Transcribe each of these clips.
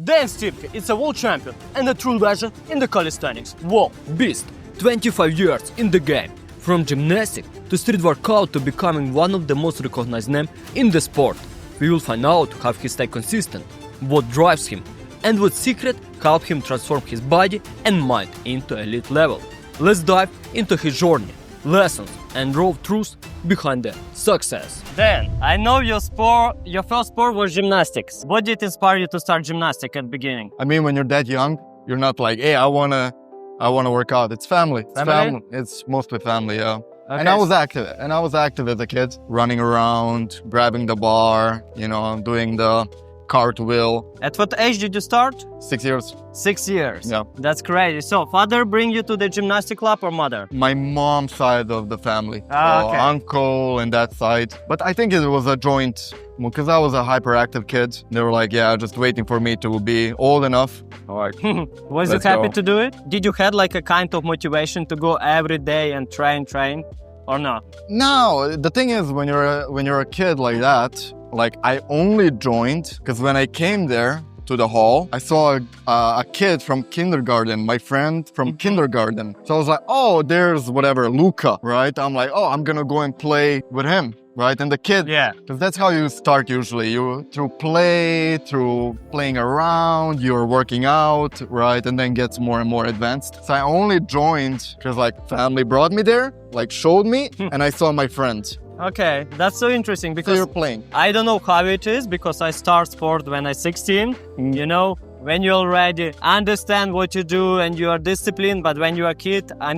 Dejan Stipke is a world champion and a true legend in the calisthenics. Whoa, beast! 25 years in the game. From gymnastics to street workout to becoming one of the most recognized names in the sport. We will find out how he stays consistent, what drives him, and what secret helped him transform his body and mind into elite level. Let's dive into his journey, lessons, and raw truths behind the success. Dan, I know your first sport was gymnastics. What did inspire you to start gymnastics at the beginning? I mean, when you're that young, you're not like, hey, I wanna work out. It's family. It's mostly family, yeah. Okay. And I was active as a kid, running around, grabbing the bar, doing the cartwheel. At what age did you start? 6 years. 6 years? Yeah. That's crazy. So, father bring you to the gymnastic club or mother? My mom's side of the family. Okay. Uncle and that side. But I think it was a joint, because I was a hyperactive kid. They were like, yeah, just waiting for me to be old enough. Like, was you happy to do it? Did you had like a kind of motivation to go every day and train, or not? No, the thing is, when you're a kid like that, like I only joined because when I came there to the hall, I saw a kid from kindergarten, my friend from kindergarten. So I was like, oh, there's whatever, Luca, right? I'm like, oh, I'm gonna go and play with him, right? And the kid, yeah, because that's how you start usually. You through playing around, you're working out, right? And then gets more and more advanced. So I only joined because like family brought me there, like showed me, and I saw my friend. Okay, that's so interesting because so you're playing. I don't know how it is because I start sport when I'm 16. When you already understand what you do and you are disciplined, but when you're a kid, I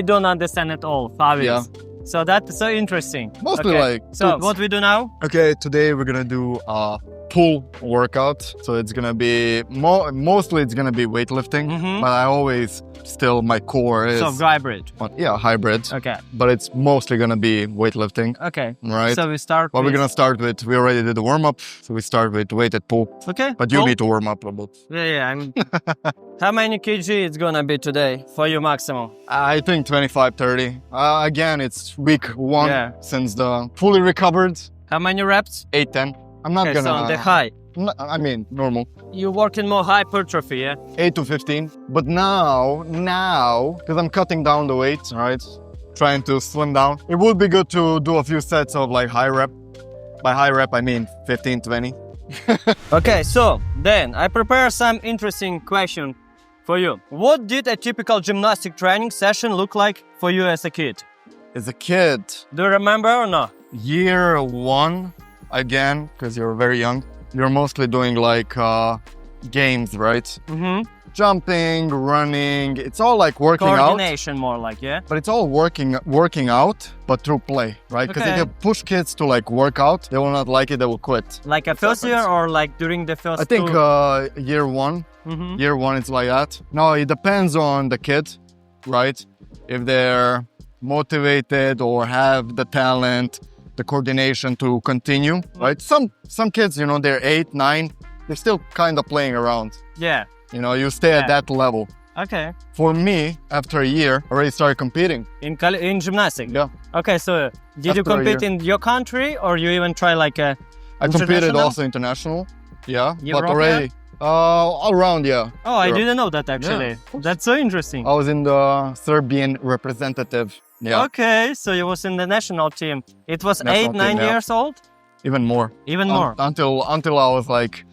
don't understand at all how it is. So that's so interesting. Mostly So what we do now? Okay, today we're gonna do a pull workout. So it's gonna be mostly it's gonna be weightlifting, but I always still my core is hybrid. Hybrid. Okay, but it's mostly gonna be weightlifting. Okay, right. So we start. We're gonna start with. We already did the warm up, so we start with weighted pull. Okay, but you need to warm up a bit. Yeah. How many kg it's gonna be today for you maximum? I think 25-30. Again, it's week 1 since the fully recovered. How many reps? 8-10. I'm not gonna. So on the high. I mean, normal. You're working more hypertrophy, yeah? 8 to 15. But now, because I'm cutting down the weight, right? Trying to slim down. It would be good to do a few sets of like high rep. By high rep, I mean 15, 20. Okay, so then I prepare some interesting question for you. What did a typical gymnastic training session look like for you as a kid? As a kid? Do you remember or not? Year 1, again, because you're very young. You're mostly doing like games, right? Jumping, running. It's all like working out. Coordination more like, yeah? But it's all working out, but through play, right? Because if you push kids to like work out, they will not like it, they will quit. Like a first year or like during the first I think year 1. Year 1, it's like that. No, it depends on the kid, right? If they're motivated or have the talent, the coordination to continue, right? Some kids, they're 8, 9, they're still kind of playing around. Yeah. You stay at that level. Okay. For me, after a year, I already started competing. In gymnastics? Yeah. Okay, so did you compete in your country or you even try like a I competed also international. Yeah. Europe, but already all around, yeah. Oh, I didn't know that actually. Yeah. That's so interesting. I was in the Serbian representative. Yeah. Okay, so you was in the national team. It was 8, 9 years old? Even more. Even more? Until I was like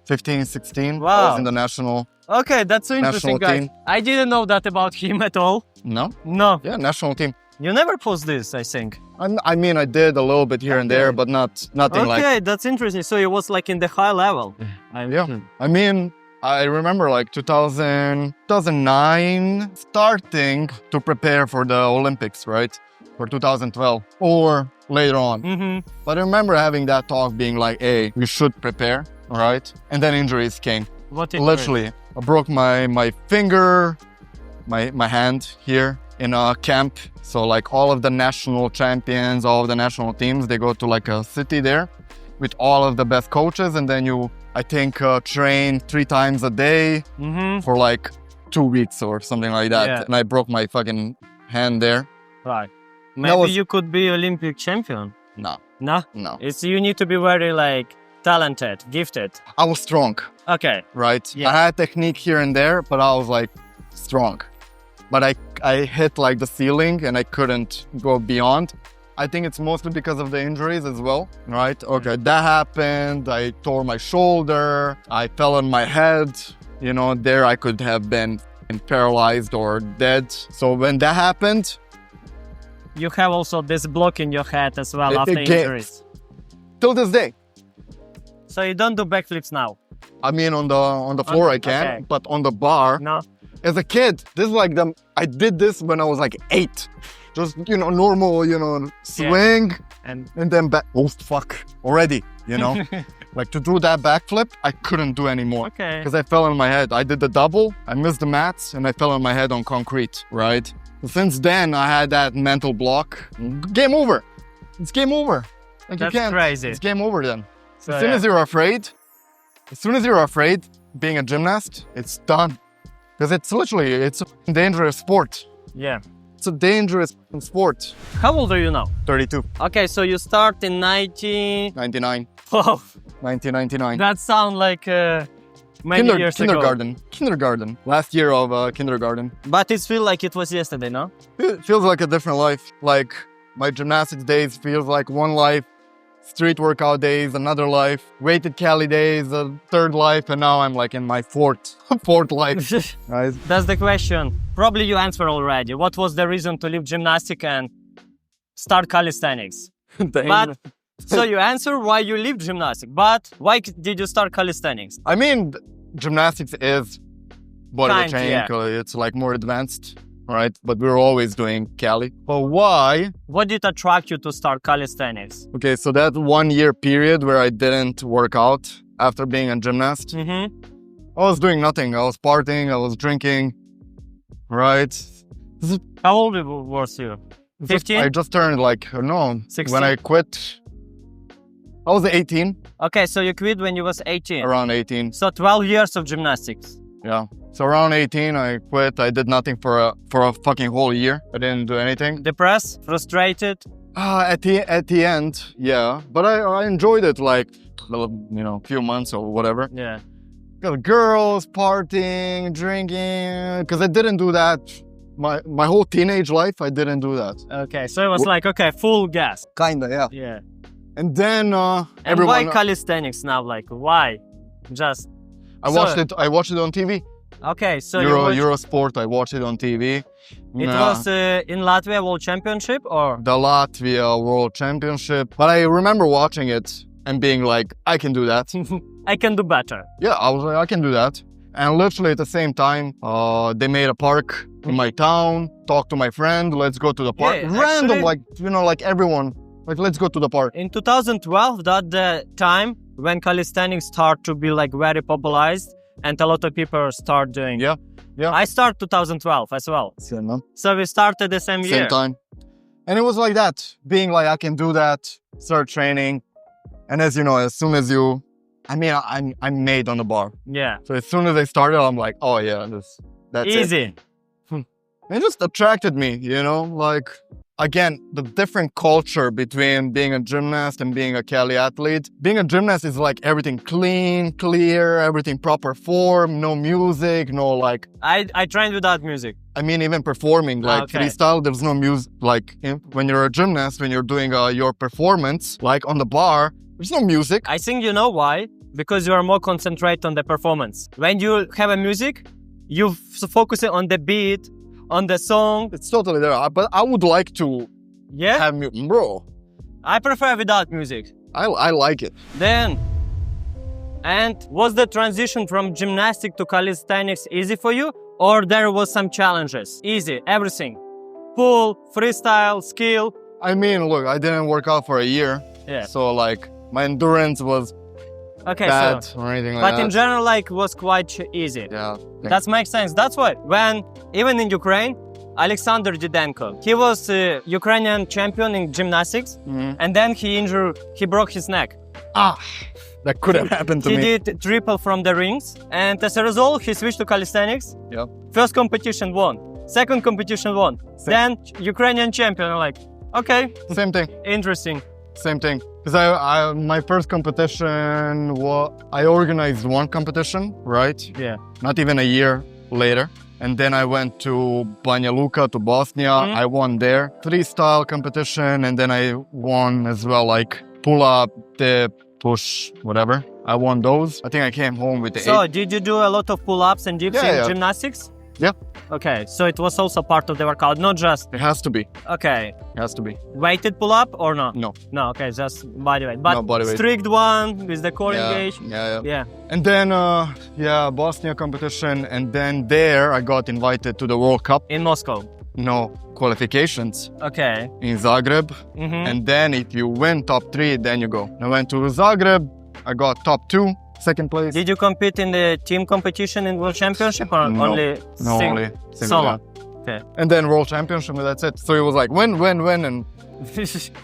15, 16. Wow. I was in the national. Okay, that's so interesting, guys. Team. I didn't know that about him at all. No? No. Yeah, national team. You never post this, I think. I mean, I did a little bit here and there, but nothing like... Okay, that's interesting. So it was like in the high level. Yeah. I mean, I remember like 2009 starting to prepare for the Olympics, right? For 2012 or later on. But I remember having that talk being like, hey, we should prepare, all right? And then injuries came. What injury? Literally, I broke my finger, my hand here in a camp. So like all of the national champions, all of the national teams, they go to like a city there with all of the best coaches. And then I think, train 3 times a day for like 2 weeks or something like that. Yeah. And I broke my fucking hand there. Right. Maybe you could be Olympic champion. No. No? No. You need to be very like talented, gifted? I was strong, Okay. right? Yeah. I had technique here and there, but I was like strong. But I hit like the ceiling and I couldn't go beyond. I think it's mostly because of the injuries as well, right? Okay, that happened. I tore my shoulder. I fell on my head. You know, there I could have been paralyzed or dead. So when that happened, You have also this block in your head as well after again, injuries. till this day, So you don't do backflips now? I mean, on the floor I can, okay. but on the bar, No? as a kid, this is like I did this when I was like 8. Just, you know, normal, you know, swing And and then back. Oh, fuck. Already, you know? Like to do that backflip, I couldn't do anymore. okay. Because I fell on my head. I did the double, I missed the mats, and I fell on my head on concrete, right? Since then, I had that mental block. Game over. It's game over. Like That's you can't. crazy. It's game over then. So, As soon as you're afraid, being a gymnast, it's done. Because it's a dangerous sport. yeah. It's a dangerous sport. How old are you now? 32, Okay, so you start in 90... 99, Wow, 1999. that sounds like many years ago. Kindergarten. Last year of kindergarten. But it feels like it was yesterday, no? It feels like a different life. Like my gymnastics days feels like one life. Street workout days, another life. Weighted Cali days, a third life. And now I'm like in my fourth life. Right? That's the question. Probably you answered already. What was the reason to leave gymnastics and start calisthenics? But so you answer why you leave gymnastics, but why did you start calisthenics? I mean, gymnastics is body weight Kind, training. It's like more advanced, right? But we're always doing Cali. But why? What did attract you to start calisthenics? Okay, so that 1 year period where I didn't work out after being a gymnast, Mm-hmm. I was doing nothing. I was partying, I was drinking, right? How old was you? 15? I just turned like, no, 16? when I quit, I was 18, Okay, so you quit when you was 18. around 18, So 12 years of gymnastics. yeah. So around 18, I quit. I did nothing for a fucking whole year. I didn't do anything. Depressed? Frustrated? At the end, yeah. But I enjoyed it like, you know, few months or whatever. Yeah. Got girls, partying, drinking. Because I didn't do that. My whole teenage life, I didn't do that. Okay, so it was like, okay, full gas. Kinda, yeah. Yeah. And then And everyone. why calisthenics now? Like, why? Just... I watched it on TV. Okay, so Eurosport, I watched it on TV. It was in Latvia World Championship or? The Latvia World Championship. But I remember watching it and being like, I can do that. I can do better. Yeah, I was like, I can do that. And literally at the same time, they made a park in my town. Talked to my friend, let's go to the park. Yeah, Random, actually- like, you know, like everyone. Like, let's go to the park. In 2012, that the time when calisthenics start to be like very popularized and a lot of people start doing. Yeah, yeah. I start 2012 as well. So we started the same year. Same time. And it was like that, being like, I can do that, start training. And as you know, as soon as you, I mean, I'm made on the bar. Yeah. So as soon as I started, I'm like, oh yeah, that's it. Easy. It just attracted me, you know, like, again, the different culture between being a gymnast and being a Cali athlete. Being a gymnast is like everything clean, clear, everything proper form, no music, no like, I trained without music. I mean, even performing, like Okay. freestyle, there's no music. Like when you're a gymnast, when you're doing your performance, like on the bar, there's no music. I think you know why? Because you are more concentrated on the performance. When you have a music, you focus on the beat, on the song. It's totally there. But I would like to Yeah? have music. Bro, I prefer without music. I like it. Then, and was the transition from gymnastics to calisthenics easy for you? Or there was some challenges? Easy, everything. Pull, freestyle, skill. I mean, look, I didn't work out for a year. Yeah. So like my endurance was Okay, bad so... or anything like But that. in general, like, was quite easy. Yeah. That makes sense. That's why when, even in Ukraine, Alexander Didenko, he was a Ukrainian champion in gymnastics, and then he broke his neck. That could have happened to He me. did triple from the rings, and as a result, he switched to calisthenics. Yeah. First competition won, second competition won, then Ukrainian champion. I'm like, okay, Same thing. interesting. Same thing. Because my first competition I organized one competition, right? Yeah. Not even a year later. And then I went to Banja Luka, to Bosnia. I won there. Freestyle competition. And then I won as well, like pull up, dip, push, whatever. I won those. I think I came home with the So 8. did you do a lot of pull-ups and dips in gymnastics? Yeah. Okay, so it was also part of the workout, not just... It has to be. Okay. It has to be. Weighted pull-up or no? No. No, okay, just body weight. But No body weight. strict one with the core Yeah, engaged? yeah. And then, Bosnia competition. And then there I got invited to the World Cup. In Moscow? No, qualifications Okay. in Zagreb. And then if you win top 3, then you go. I went to Zagreb. I got top 2, second place. Did you compete in the team competition in World Championship or No. only only solo? yeah. Okay. And then World Championship, and that's it. So it was like win, and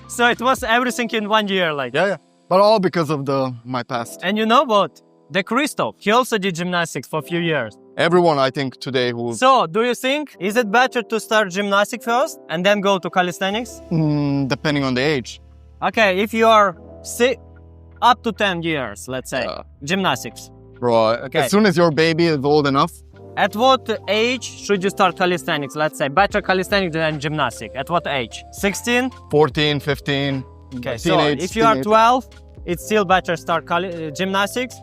So it was everything in 1 year, like. yeah. But all because of my past. And you know what? The Christoph, he also did gymnastics for a few years. Everyone, I think, today who... So, do you think, is it better to start gymnastics first and then go to calisthenics? Depending on the age. Okay, if you are up to 10 years, let's say, gymnastics. Bro, Okay. as soon as your baby is old enough, At what age should you start calisthenics? Let's say, better calisthenics than gymnastics. At what age? 16? 14, 15, Okay, so teenage, if you are teenage. 12, it's still better start gymnastics.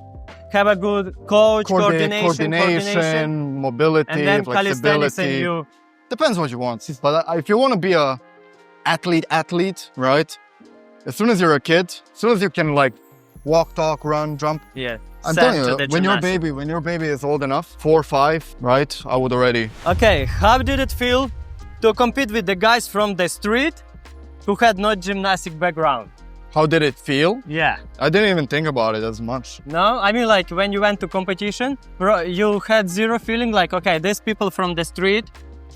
Have a good coach, coordination, mobility, and then calisthenics and flexibility. you... Depends what you want. But if you want to be a athlete, right? As soon as you're a kid, as soon as you can like walk, talk, run, jump. Yeah. I'm send telling to you, the when your baby is old enough, 4 or 5, right? I would already. Okay, how did it feel to compete with the guys from the street who had no gymnastic background? How did it feel? Yeah. I didn't even think about it as much. No? I mean, like, when you went to competition, you had zero feeling like, okay, these people from the street,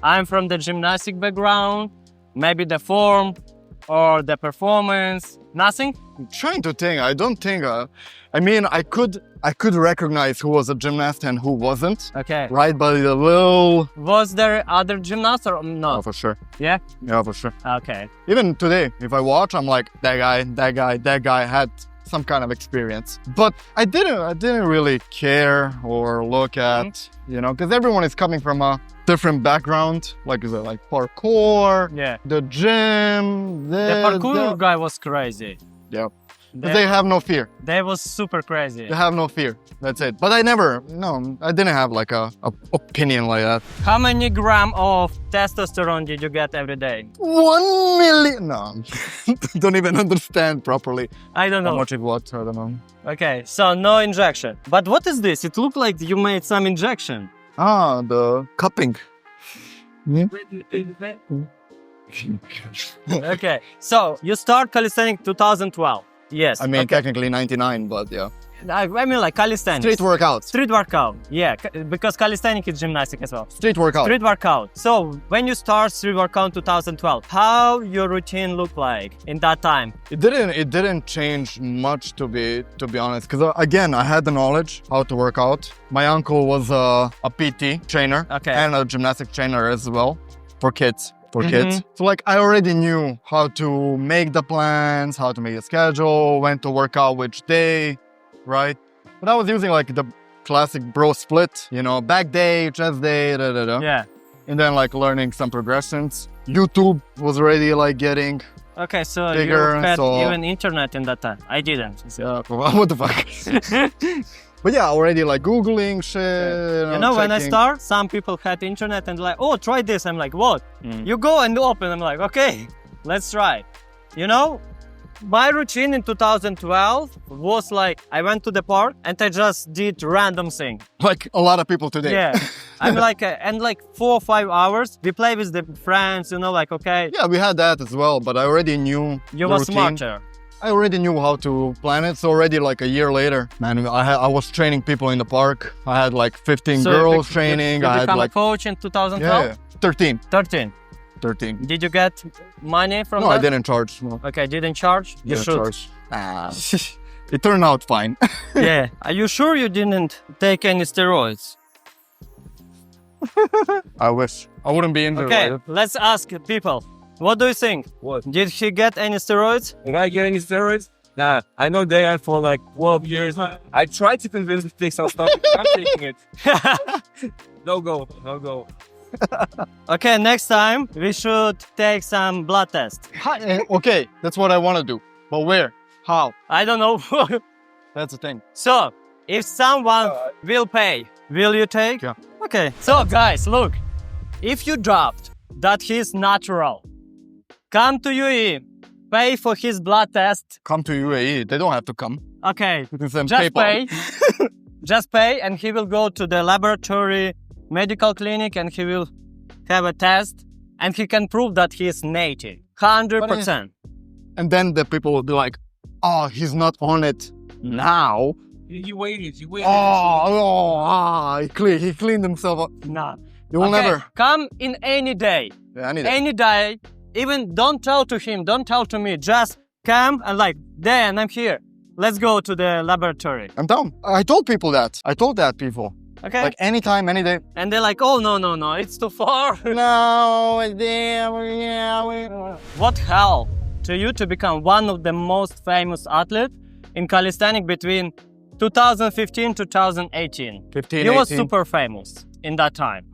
I'm from the gymnastic background, maybe the form or the performance, nothing? I'm trying to think. I don't think. I mean, I could recognize who was a gymnast and who wasn't. Okay. Right, but a little. Was there other gymnasts or no? Oh, for sure. Yeah? Yeah, for sure. Okay. Even today, if I watch, I'm like, that guy had some kind of experience. But I didn't really care or look at, because everyone is coming from a different background, like parkour, Yeah. the gym. The parkour guy was crazy. Yeah. They have no fear. They was super crazy. They have no fear. That's it. But I didn't have like a opinion like that. How many gram of testosterone did you get every day? 1 million. No, don't even understand properly. I don't know. How much it was, I don't know. Okay, so no injection. But what is this? It looked like you made some injection. Ah, the cupping. Okay, so you start calisthenics 2012. Yes. I mean, okay. technically 99, but yeah. I mean, like calisthenics. Street workouts. Street workout. Yeah, because calisthenics is gymnastics as well. Street workout. Street workout. So when you start street workout 2012, how your routine looked like in that time? It didn't change much to be honest. Because again, I had the knowledge how to work out. My uncle was a PT trainer and a gymnastic trainer as well for kids. So like I already knew how to make the plans, how to make a schedule, when to work out which day, right? But I was using like the classic bro split, back day, chest day, Yeah. And then like learning some progressions. YouTube was already like getting Okay, so bigger, you had so... even internet in that time. I didn't. Yeah, what the fuck? But yeah, already like Googling shit. When I start, some people had internet and like, oh, try this. I'm like, what? You go and open. I'm like, okay, let's try. My routine in 2012 was like, I went to the park and I just did random thing. Like a lot of people today. Yeah. I'm like, and like 4 or 5 hours, we play with the friends, okay. Yeah, we had that as well, but I already knew You the were routine. smarter. I already knew how to plan it, so already like a year later, man, I was training people in the park. I had like 15 girls training. You I had become like a coach in 2012? yeah, 13. 13. Did you get money from that? No, I didn't charge. No. Okay, didn't charge? You should. Charge. It turned out fine. Yeah. Are you sure you didn't take any steroids? I wish. I wouldn't be into it. Okay, let's ask people. What do you think? What? Did he get any steroids? Did I get any steroids? Nah, I know Dejan for like 12 years. I tried to convince him to take some stuff. I'm taking it. No go, no go. Okay, next time we should take some blood test. Okay, that's what I want to do. But where? How? I don't know. That's the thing. So, if someone will pay, will you take? Yeah. Okay. So, guys, look. If you dropped that he's natural, come to UAE, pay for his blood test. Come to UAE. They don't have to come. Okay. You can send Just PayPal. pay. Just pay, and he will go to the laboratory medical clinic and he will have a test and he can prove that he is native. 100%. And then the people will be like, oh, he's not on it now. You waited. He cleaned himself up. Nah. You will never. Come in any day. Yeah, any day. Any day. Even don't tell to him, don't tell to me. Just come and like, Dan, I'm here. Let's go to the laboratory. I'm down. I told people that. I told that people. Okay. Like anytime, any day. And they're like, oh, no, it's too far. No, What helped to you to become one of the most famous athletes in calisthenics between 2015 to 2018? 15, You 18. was super famous in that time.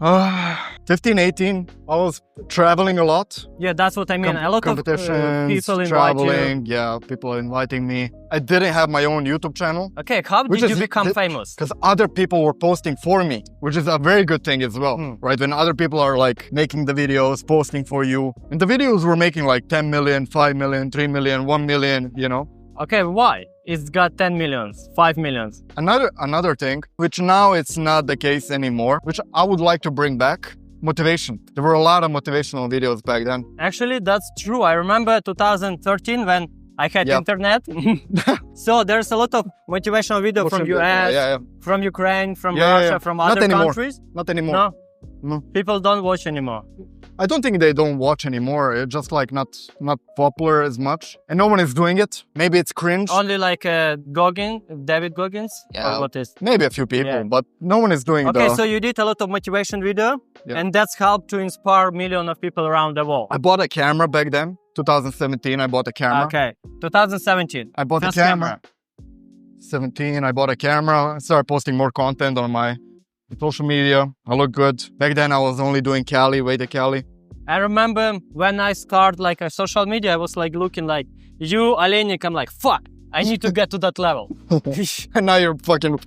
15, 18, I was traveling a lot. Yeah, that's what I mean. A lot of competitions, people invite traveling, yeah, people inviting me. I didn't have my own YouTube channel. Okay, how did you become famous? Because other people were posting for me, which is a very good thing as well, right? When other people are like making the videos, posting for you. And the videos were making like 10 million, 5 million, 3 million, 1 million, you know? Okay, why? It's got 10 millions, 5 millions. Another thing, which now it's not the case anymore, which I would like to bring back, motivation. There were a lot of motivational videos back then. Actually, that's true. I remember 2013 when I had internet. So there's a lot of motivational video from US, from Ukraine, from Russia, from other countries. Not anymore. No, people don't watch anymore. I don't think they don't watch anymore. It's just like not popular as much. And no one is doing it. Maybe it's cringe. Only like David Goggins? Yeah. Or what is? Maybe a few people, but no one is doing Okay, so you did a lot of motivation video and that's helped to inspire millions of people around the world. I bought a camera back then. 2017, I bought a camera. Okay, 2017. I bought a camera. 17, I bought a camera. I started posting more content on my social media. I look good. Back then, I was only doing Cali, weighted Cali. I remember when I started like a social media, I was like looking like you, Alenik. I'm like, fuck, I need to get to that level. And now you're fucking...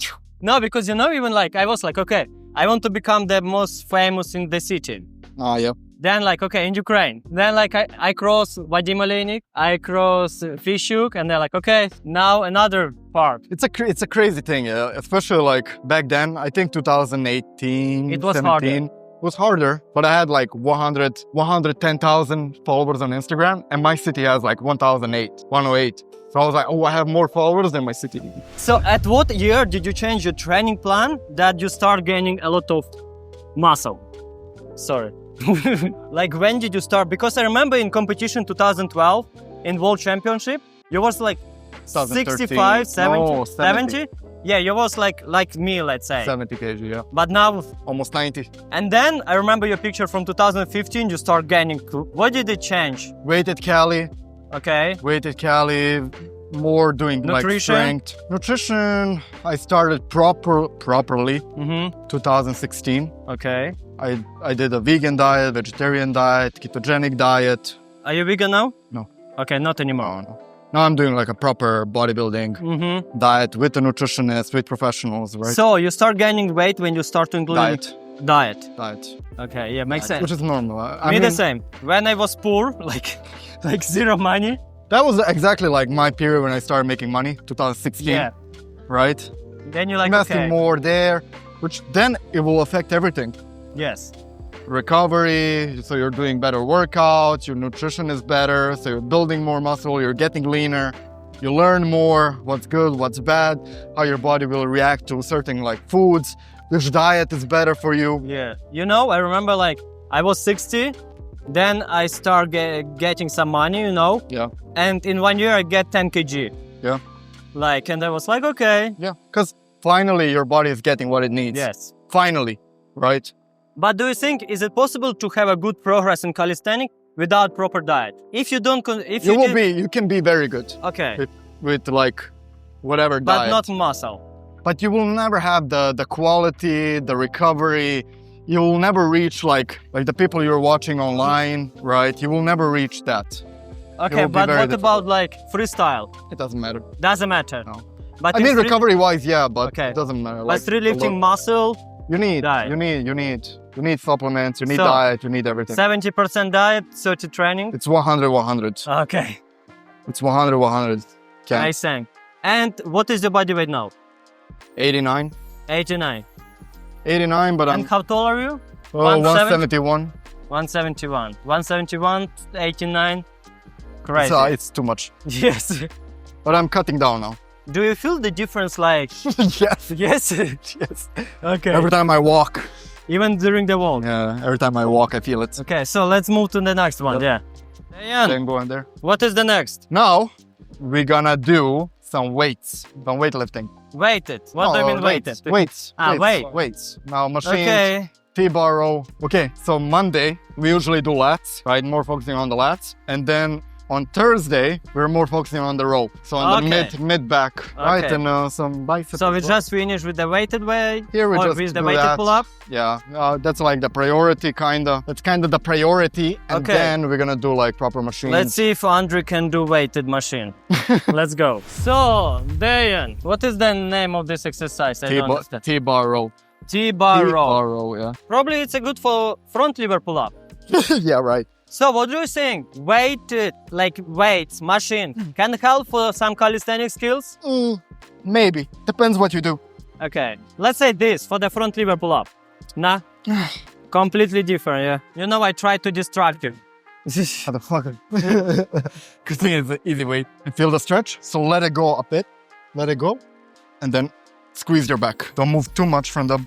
No, because you know, even like, I was like, okay, I want to become the most famous in the city. Oh, yeah. Then like, okay, in Ukraine. Then like, I cross Vadim Alenik, I cross Fishuk, and they're like, okay, now another part. It's a crazy thing, especially like back then. I think 2018, it was 17. harder. It was harder, but I had like 110,000 followers on Instagram, and my city has like 108. So I was like, oh, I have more followers than my city. So at what year did you change your training plan that you start gaining a lot of muscle? Sorry. Like when did you start? Because I remember in competition 2012 in World Championship, you was like 65, 70, 70? Yeah, you was like me, let's say. 70 kg, yeah. But now... Almost 90. And then I remember your picture from 2015, you start gaining. What did it change? Weighted Cali. Okay. Weighted Cali, more doing nutrition? Like strength. Nutrition, I started properly 2016. Okay. I did a vegan diet, vegetarian diet, ketogenic diet. Are you vegan now? No. Okay, not anymore. No. Now I'm doing like a proper bodybuilding diet with a nutritionist, with professionals, right? So you start gaining weight when you start to include diet. Okay, yeah, makes sense. Which is normal. I mean, the same. When I was poor, like zero money. That was exactly like my period when I started making money, 2016. Yeah. Right? Then you're like, investing more there, which then it will affect everything. Yes. Recovery, so you're doing better workouts, your nutrition is better, so you're building more muscle, you're getting leaner, you learn more what's good, what's bad, how your body will react to certain like foods, which diet is better for you. Yeah. You know, I remember like I was 60, then I start getting some money, you know? Yeah. And in 1 year I get 10 kg. Yeah. Like, and I was like, okay. Yeah, because finally your body is getting what it needs. Yes. Finally, right? But do you think, is it possible to have a good progress in calisthenics without proper diet. If you don't, if You you will did- be. You can be very good okay, with like whatever but diet. not muscle. But you will never have the quality, the recovery. You will never reach like the people you're watching online, right? You will never reach that. Okay, will be but very what difficult. about like freestyle? It doesn't matter. Doesn't matter. No. But I in mean, street- recovery-wise, yeah, but Okay. it doesn't matter. But street lifting muscle, you need, diet. you need supplements, you need So, diet, you need everything. 70% diet, 30 training. It's 100. Okay, It's 100. Can't. I sang. And what is your body weight now? 89. 89. 89, but I'm And how tall are you? 171. 171. 171, 89. Crazy. So it's too much. Yes. But I'm cutting down now. Do you feel the difference like... Yes. Yes. Yes. Okay. Every time I walk, Even during the walk. yeah, every time I walk, I feel it. Okay, so let's move to the next one. Yeah. Dejan, Then go in there. what is the next? Now we're gonna do some weights, some weightlifting. Weighted. What do you mean weighted? Weights. Ah, Weights. Now machines, Okay. T-bar row. Okay, so Monday we usually do lats, right? More focusing on the lats, and then on Thursday we're more focusing on the row. So on Okay. the mid back, right? Okay. And some biceps. So we as well. just finish with the weighted weight? Here we or just with the do weighted that. pull-up? Yeah, that's like the priority, kinda. That's kinda the priority, and Okay. then we're gonna do like proper machines. Let's see if Andry can do weighted machine. Let's go. So, Dejan, what is the name of this exercise? I don't understand. T-bar row. T-bar row. T-bar row, yeah. Probably it's a good for front lever pull-up. Yeah, right. So what do you think? Weighted, like weights, machine, can help for some calisthenics skills? Maybe. Depends what you do. Okay, let's say this for the front lever pull-up. Nah, completely different, yeah. You know, I tried to distract you. Motherfucker. Good thing it's an easy way. Feel the stretch. So let it go a bit. Let it go. And then squeeze your back. Don't move too much from the...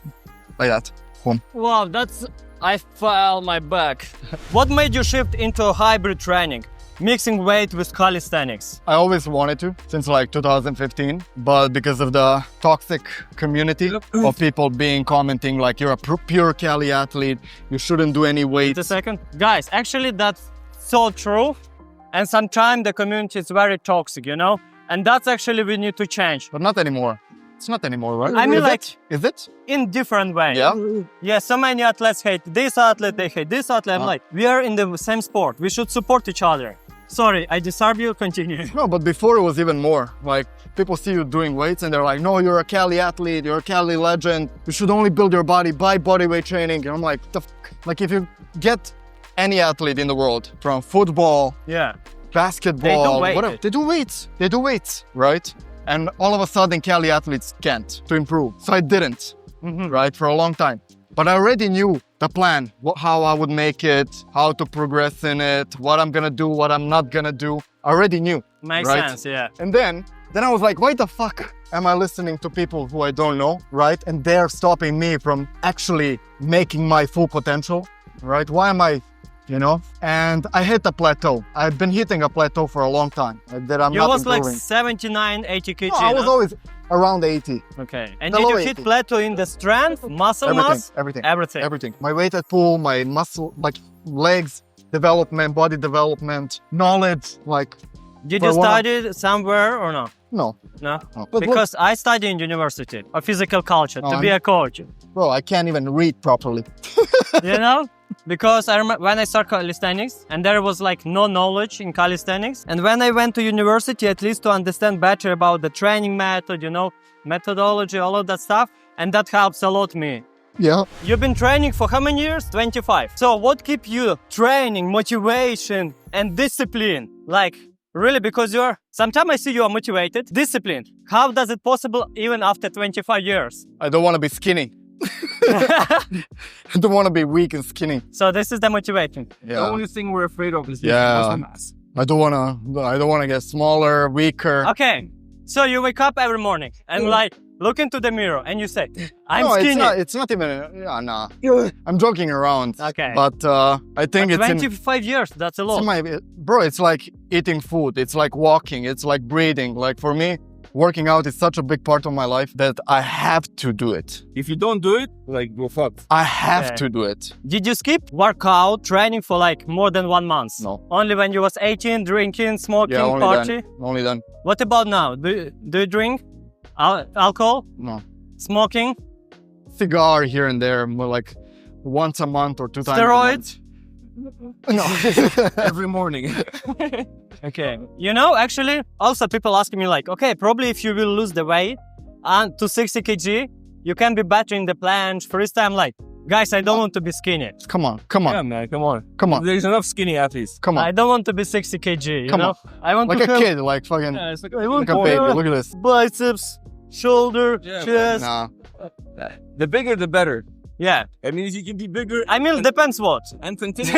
like that. Boom. Wow, that's... I fell my back. What made you shift into hybrid training? Mixing weight with calisthenics? I always wanted to, since like 2015. But because of the toxic community of people commenting like you're a pure Cali athlete, you shouldn't do any weights. Wait a second. Guys, actually that's so true. And sometimes the community is very toxic, you know? And that's actually we need to change. But not anymore. It's not anymore, right? I mean, Is it? in different ways. Yeah? Yeah, so many athletes hate this athlete, they hate this athlete. I'm like, we are in the same sport. We should support each other. Sorry, I disturb you, continue. No, but before it was even more. Like, people see you doing weights and they're like, no, you're a Cali athlete, you're a Cali legend. You should only build your body by bodyweight training. And I'm like, like if you get any athlete in the world, from football, Yeah. basketball, weight. whatever, they do weights, right? And all of a sudden, Cali athletes can't to improve. So I didn't, right, for a long time. But I already knew the plan, how I would make it, how to progress in it, what I'm gonna do, what I'm not gonna do. I already knew. Makes right? sense, yeah. And then I was like, why the fuck am I listening to people who I don't know, right? And they're stopping me from actually making my full potential, right? Why am I, you know? And I hit a plateau. I've been hitting a plateau for a long time that I'm You not was like improving. 79, 80 kg. No, I was always around 80. Okay. And below did you hit 80. plateau in the strength, muscle mass? Everything. Everything. My weighted pull, my muscle, like legs development, body development, knowledge, like Did for you one- study somewhere or no? no. No? No. But Because I study in university of physical culture No, to be a coach. bro, I can't even read properly. You know? Because I remember when I started calisthenics and there was like no knowledge in calisthenics. And when I went to university, at least to understand better about the training method, you know, methodology, all of that stuff. And that helps a lot me. Yeah. You've been training for how many years? 25. So what keep you training, motivation and discipline? Like really, because sometimes I see you are motivated, disciplined. How does it possible even after 25 years? I don't want to be skinny. I don't want to be weak and skinny. So this is the motivation. Yeah. The only thing we're afraid of is Yeah. muscle mass. I don't want to get smaller, weaker. Okay, so you wake up every morning and like look into the mirror and you say, I'm no, skinny. it's not even, nah. I'm joking around. Okay. But I think But it's 25 years, that's a in lot. my, bro, it's like eating food. It's like walking. It's like breathing. Like for me, working out is such a big part of my life that I have to do it. If you don't do it, like, we're fucked. I have Okay. to do it. Did you skip workout training for like more than 1 month? No. Only when you was 18, drinking, smoking, Yeah, only party? then. Only then. What about now? Do you drink alcohol? No. Smoking? Cigar here and there, more like once a month or 2 times. Steroids? No. Every morning. Okay. You know, actually, also people asking me like, okay, probably if you will lose the weight and to 60 kg, you can be better in the planche, freestyle. Like, guys, I don't want to be skinny. Come on, come Yeah, on, man, come on. come on, There's enough skinny athletes. come I on. don't want to be 60 kg, you Come know? on. I want Like to a have kid, like fucking, Yeah, it's like, I want like a to baby. have Look at this. biceps, shoulder, Yeah, chest. Nah. The bigger, the better. Yeah. I mean, if you can be bigger I mean, depends what. and continue.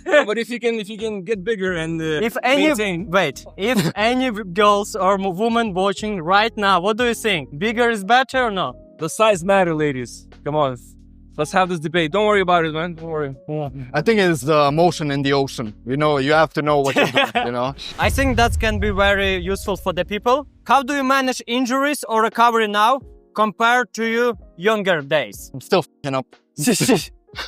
No, but if you can get bigger and If any maintain. if any girls or women watching right now, what do you think? Bigger is better or no? The size matter, ladies. Come on. Let's have this debate. Don't worry about it, man. Don't worry. I think it's the motion in the ocean. You know, you have to know what you're doing, you know? I think that can be very useful for the people. How do you manage injuries or recovery now compared to your younger days? I'm still fucking up. I'm still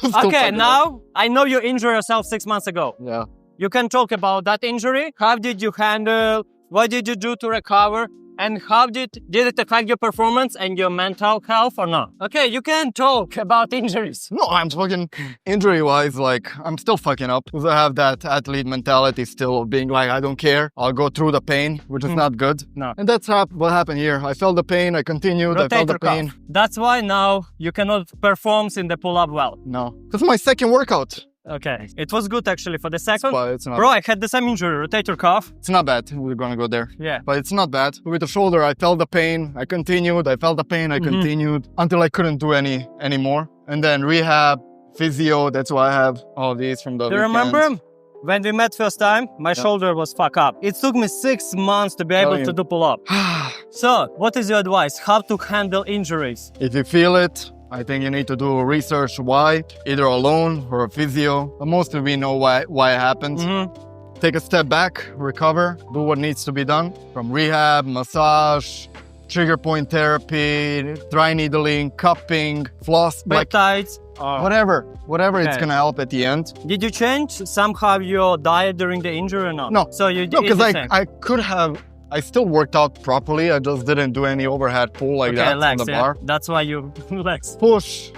Okay, fucking up. now I know you injured yourself 6 months ago. Yeah. You can talk about that injury. How did you handle? What did you do to recover? And how did it affect your performance and your mental health or not? Okay, you can talk about injuries. No, I'm fucking injury-wise, like, I'm still fucking up. Because I have that athlete mentality still of being like, I don't care. I'll go through the pain, which is not good. No. And that's what happened here. I felt the pain, I continued, I felt the Rotator pain. cuff. That's why now you cannot perform in the pull-up well. No. This is my second workout. Okay, it was good actually for the second. But it's not, Bro, I had the same injury, rotator cuff. it's not bad. We're gonna go there. Yeah. But it's not bad. With the shoulder, I felt the pain. I continued. I felt the pain. I continued until I couldn't do anymore. And then rehab, physio. That's why I have all these from the Do you weekends. remember when we met first time? My shoulder was fucked up. It took me 6 months to be able you. to do pull-up. So, what is your advice? How to handle injuries? If you feel it, I think you need to do research why, either alone or a physio. But mostly we know why it happens. Take a step back, recover, do what needs to be done. From rehab, massage, trigger point therapy, dry needling, cupping, floss, like Peptides? whatever it's Okay. gonna help at the end. Did you change somehow your diet during the injury or not? No. So you No, did because the same. I could have, I still worked out properly. I just didn't do any overhead pull like that relax, on the yeah. bar. That's why you relax. Push,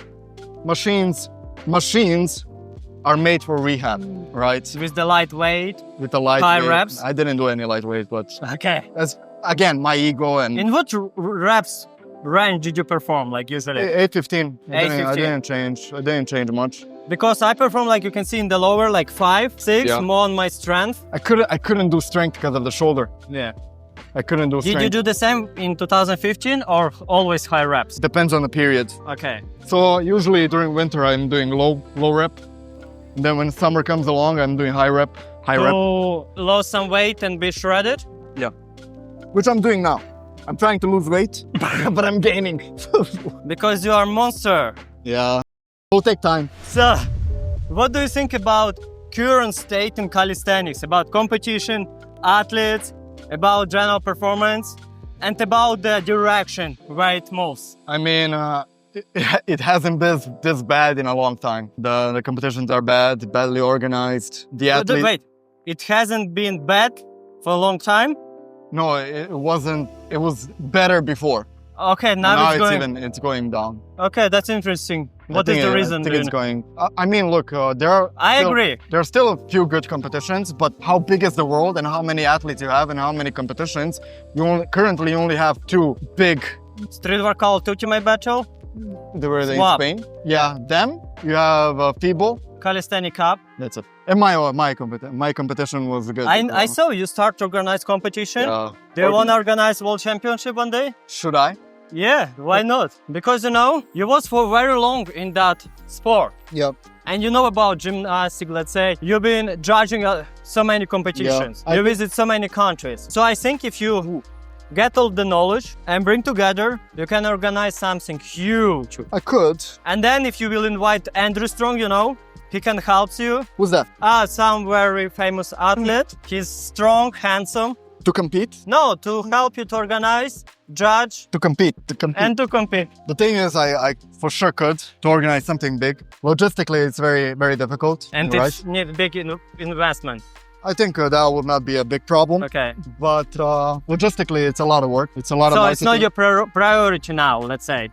machines are made for rehab, right? With the lightweight. With the light High weight. reps? I didn't do any lightweight, but Okay. that's again my ego and In what reps range did you perform, like usually? 8:15. I 8:15. I didn't change much. Because I perform, like you can see in the lower, like 5, 6, Yeah. more on my strength. I couldn't do strength because of the shoulder. Yeah. I couldn't do Did strength. you do the same in 2015 or always high reps? Depends on the period. Okay. So usually during winter I'm doing low rep. And then when summer comes along, I'm doing high rep. To lose some weight and be shredded? Yeah. Which I'm doing now. I'm trying to lose weight, but I'm gaining. Because you are a monster. Yeah. It'll take time. So, what do you think about current state in calisthenics? About competition, athletes, about general performance, and about the direction where it moves? I mean, it hasn't been this bad in a long time. The competitions are bad, badly organized. The athletes... Wait, it hasn't been bad for a long time? No, it wasn't. It was better before. Okay, now it's going... it's going down. Okay, that's interesting. What is the reason? I think it's going. I mean, look, there are. Agree. There are still a few good competitions, but how big is the world and how many athletes you have and how many competitions? You currently only have 2 big. Street workout ultimate battle, They were in Swap. Spain. Yeah, them. You have FIBO. calisthenic cup. That's it. And my competition was good. I saw you start to organize competition. Do you want to organize world championship one day? Should I? Yeah, why not? Because you was for very long in that sport. Yep. And you know about gymnastics, let's say. You've been judging so many competitions. Yeah, You visit so many countries. So I think if you get all the knowledge and bring together, you can organize something huge. I could. And then if you will invite Andry Strong, he can help you. Who's that? Some very famous athlete. He's strong, handsome, To compete? No, to help you to organize, judge, To compete. To compete. and to compete. The thing is, I for sure could to organize something big. Logistically, it's very, very difficult. And right? it's need big investment. I think that would not be a big problem. Okay. But logistically, it's a lot of work. It's a lot of So marketing. it's not your priority now, let's say.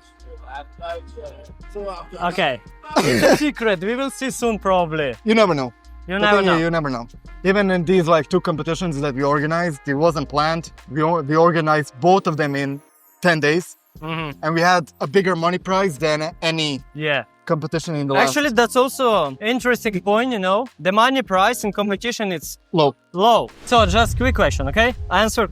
Okay. It's a secret. We will see soon, probably. You never know. You The never thing know. is, you never know. Even in these like 2 competitions that we organized, it wasn't planned. We organized both of them in 10 days. Mhm. And we had a bigger money prize than any Yeah. competition in the last Actually, that's also an interesting point, you know. The money price in competition is low. low. So just quick question, okay? Answer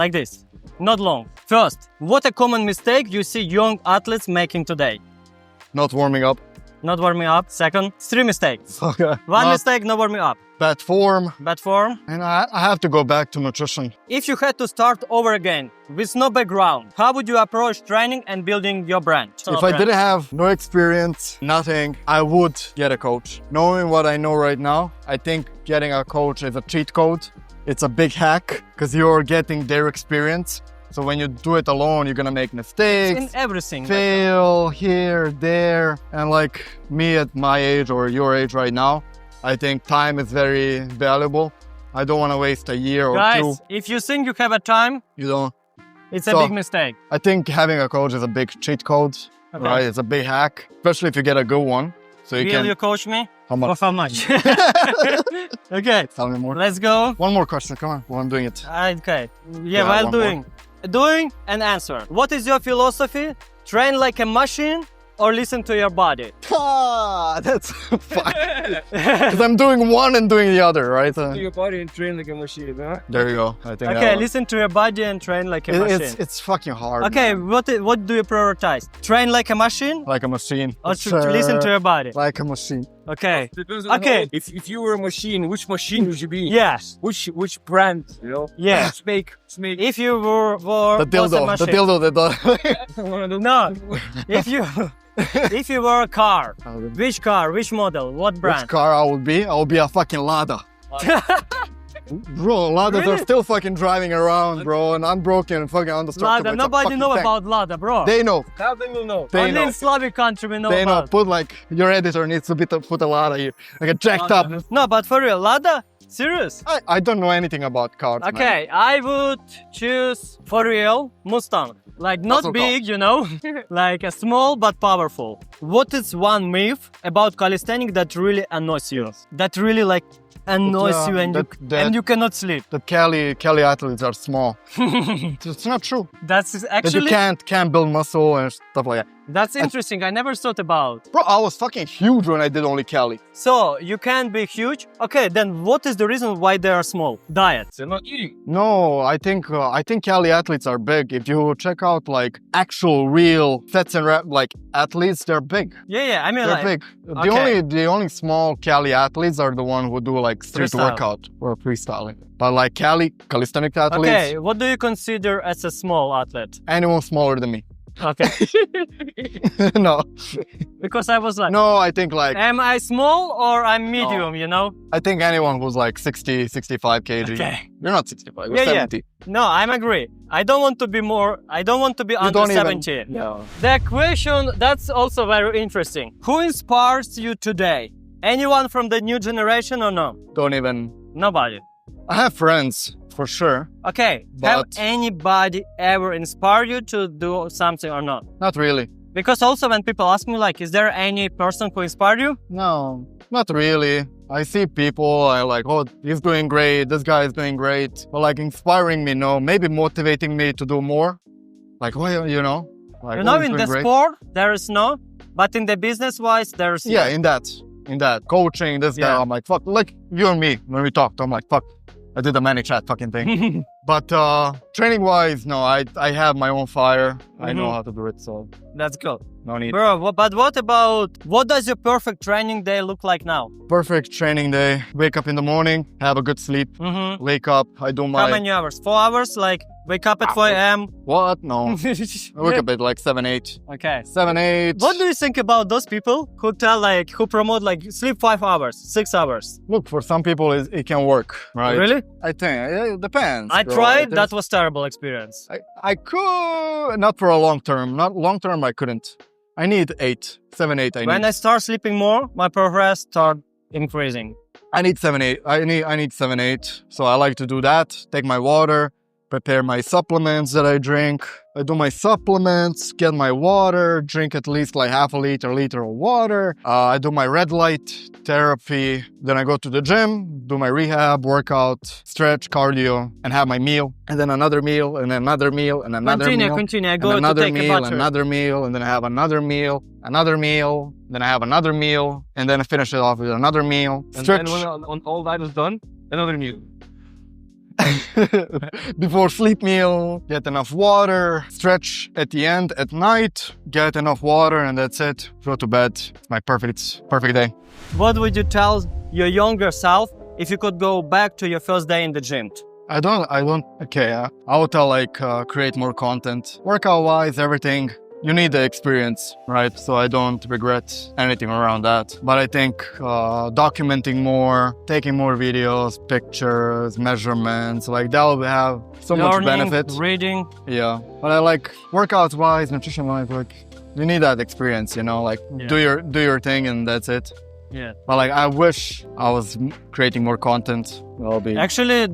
like this. Not long. First, what a common mistake you see young athletes making today? Not warming up. Not warming up. Second, 3 mistakes. Okay. One Not mistake, not warming up. bad form. Bad form. And I have to go back to nutrition. If you had to start over again with no background, how would you approach training and building your brand? If I didn't have no experience, nothing, I would get a coach. Knowing what I know right now, I think getting a coach is a cheat code. It's a big hack because you're getting their experience. So when you do it alone, you're gonna make mistakes, in everything. fail here, there. And like me at my age or your age right now, I think time is very valuable. I don't want to waste a year or Guys, 2. if you think you have a time, You don't. it's a So- big mistake. I think having a coach is a big cheat code, Okay. right? It's a big hack, especially if you get a good one. So you Will can. you coach me? How much? For how much? Okay, Tell me more. let's go. One more question. Come on, while I'm doing it. Okay. Yeah, Yeah, while one doing and answer. What is your philosophy? Train like a machine or listen to your body? Ah, that's fine. Because I'm doing one and doing the other, right? Your body and train like a machine, huh? There you go. I think. Okay, listen to your body and train like a machine. It's fucking hard. Okay, man. what do you prioritize? Train like a machine Like a machine. or It's, to listen to your body? Like a machine. Okay. Depends on Okay. if you were a machine, which machine would you be? Yes. Which brand, you know? Yeah. Which make. If you were The was a dildo. The machine. dildo. One of those. No. If you if you were a car, which car, which model, what Which brand? car I would be? I would be a fucking Lada. Bro, Ladas Really? are still fucking driving around, bro, and unbroken and fucking undestructible. Lada, It's a nobody fucking know tank. about Lada, bro. They know. How they will know? They Only know. in Slavic country we know They know. about. Put like your editor needs to put a Lada here, like a jacked up. No, but for real, Lada? Serious? I don't know anything about cars. man. Okay, I would choose for real Mustang. Like not Muscle big, you know, like a small but powerful. What is one myth about calisthenics that really annoys you? That really like annoys you and that- you cannot sleep. The Cali athletes are small. It's not true. That's That you actually can't build muscle and stuff like that. that's interesting. I never thought about. Bro, I was fucking huge when I did only Cali. So you can be huge. Okay, then what is the reason why they are small? Diet. They're not eating. No, I think Cali athletes are big. If you check out like actual real sets and rep like athletes, they're big. Yeah. I mean, They're like, big. okay. The only small Cali athletes are the one who do like street Freestyle. workout or freestyling. But like calisthenic athletes, okay. What do you consider as a small athlete? anyone smaller than me. Okay, No, because I was like, no, I think like am I small or I'm medium? You know? I think anyone who's like 60, 65 kg. Okay. You're not 65. You're Yeah, 70. No, I'm agree. I don't want to be more. I don't want to be under don't even- 70. No. The question that's also very interesting. Who inspires you today? Anyone from the new generation or no? Don't even. Nobody. I have friends for sure. Okay. Have But- anybody ever inspired you to do something or not? Not really. Because also when people ask me like, is there any person who inspired you? No, not really. I see people, I like, oh, he's doing great, this guy is doing great. But like inspiring me, no. Maybe motivating me to do more. Like, well, you know. Like, You know, oh, he's in doing the great. sport, there is no. But in the business wise, there's Yeah, in that. Coaching, this guy, Yeah. I'm like, fuck. Like you and me, when we talked, I'm like, fuck. I did the many chat fucking thing. But training wise, no, I have my own fire. I know Mhm. how to do it, so That's good. no need. Bro, but what about, what does your perfect training day look like now? Perfect training day. Wake up in the morning, have a good sleep. Mm-hmm. Wake up, I do How my many hours? 4 hours? Like Wake up at 4 a.m. What? No. I wake up at like 7, 8. Okay. 7, 8. What do you think about those people who who promote like sleep 5 hours, 6 hours? Look, for some people it can work, right? Really? I think it depends. I bro. tried. That was terrible experience. I could, not for a long term. Not long term, I couldn't. I need 8, 7, 8. When I start sleeping more, my progress start increasing. I need 7, 8. I need 7, 8. So I like to do that. Take my water, prepare my supplements that I drink. I do my supplements, get my water, drink at least like half a liter of water. I do my red light therapy. Then I go to the gym, do my rehab, workout, stretch, cardio, and have my meal. And then another meal, and another meal, and another meal. Continue. I go and another to take meal, a bathroom. another meal, and then I have another meal, then I have another meal, and then I finish it off with another meal. And Stretch. then when all that is done, another meal. Before sleep meal, get enough water, stretch at the end at night, get enough water, and that's it. Go to bed. It's my perfect day. What would you tell your younger self if you could go back to your first day in the gym? I would tell create more content. Workout wise, everything. You need the experience, right? So I don't regret anything around that. But I think documenting more, taking more videos, pictures, measurements, like that will have so much benefit. Reading. Yeah. But I like workouts wise, nutrition wise, like you need that experience, do your thing and that's it. Yeah. But like I wish I was creating more content. Actually,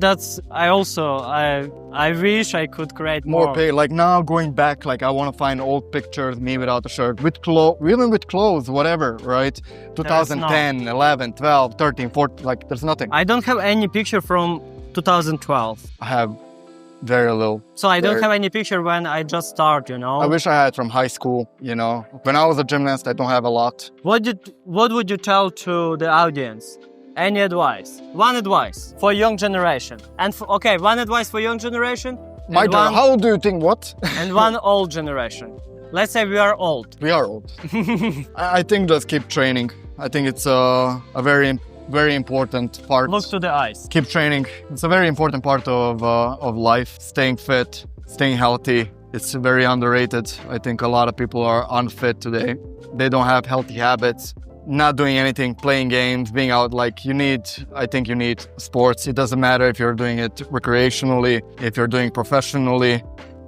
I wish I could create more. Like now going back, like I want to find old pictures, me without a shirt, even with clothes, whatever, right? 2010, 11, 12, 13, 14, like there's nothing. I don't have any picture from 2012. I have very little. So I don't have any picture when I just start, I wish I had from high school, When I was a gymnast, I don't have a lot. What would you tell to the audience? Any advice? One advice for young generation. And one advice for young generation. My turn. How do you think what? And one old generation. Let's say we are old. We are old. I think just keep training. I think it's a very important part. Look to the eyes. Keep training. It's a very important part of life. Staying fit, staying healthy. It's very underrated. I think a lot of people are unfit today. They don't have healthy habits. Not doing anything, playing games, being out. I think you need sports. It doesn't matter if you're doing it recreationally, if you're doing professionally.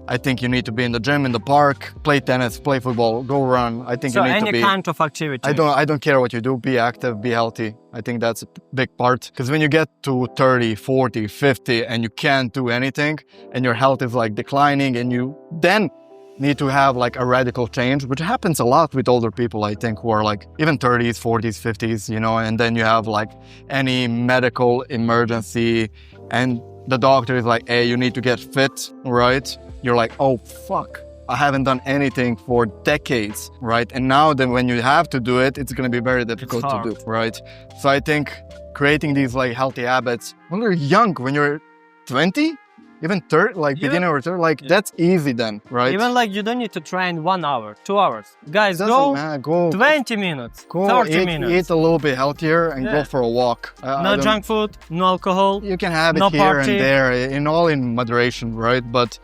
I think you need to be in the gym, in the park, play tennis, play football, go run. I think you need to be... any kind of activity. I don't care what you do. Be active, be healthy. I think that's a big part. Because when you get to 30, 40, 50 and you can't do anything and your health is declining and you then need to have a radical change, which happens a lot with older people, I think, who are even 30s, 40s, 50s, and then you have any medical emergency and the doctor is hey, you need to get fit, right? You're oh, fuck, I haven't done anything for decades, right? And now then when you have to do it, it's going to be very difficult to do, right? So I think creating these healthy habits when you're young, when you're 20, even beginner or third, that's easy then, right? Even you don't need to train 1 hour, 2 hours. Guys, go 20 minutes, 30 minutes. Eat a little bit healthier and go for a walk. No junk food, no alcohol. You can have it here and there, in moderation, right? But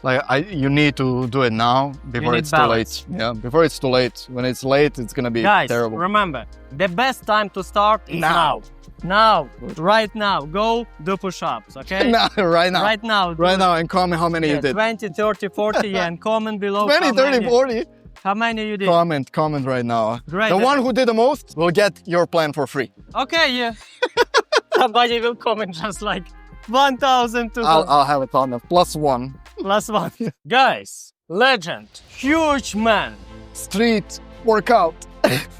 you need to do it now before it's too late. Yeah, before it's too late. When it's late, it's gonna be terrible. Guys, remember, the best time to start is now. Now, right now, go do push-ups, okay? Right now. Right now, and comment how many you did. 20, 30, 40, and comment below 20, 30, 40? How many you did? Comment right now. Great. The one who did the most will get your plan for free. Okay, yeah. Somebody will comment just 1,000, 2,000. I'll have it on +1. +1. Guys, legend, huge man. Street workout.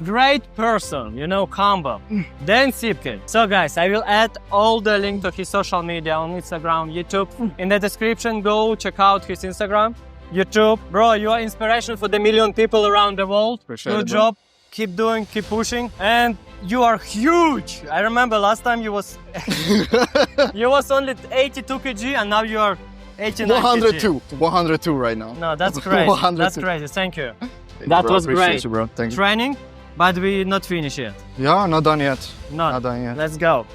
Great person, combo. Dejan Stipke. So guys, I will add all the link to his social media on Instagram, YouTube in the description. Go check out his Instagram, YouTube. Bro, you are inspiration for the million people around the world. Good job. Keep doing, keep pushing. And you are huge. I remember last time you was only 82 kg and now you are 89 102. 102 right now. No, that's crazy. That's crazy. Thank you. That was great. You, bro. Thank you. Training, but we not finished yet. Yeah, not done yet. Not done yet. Let's go.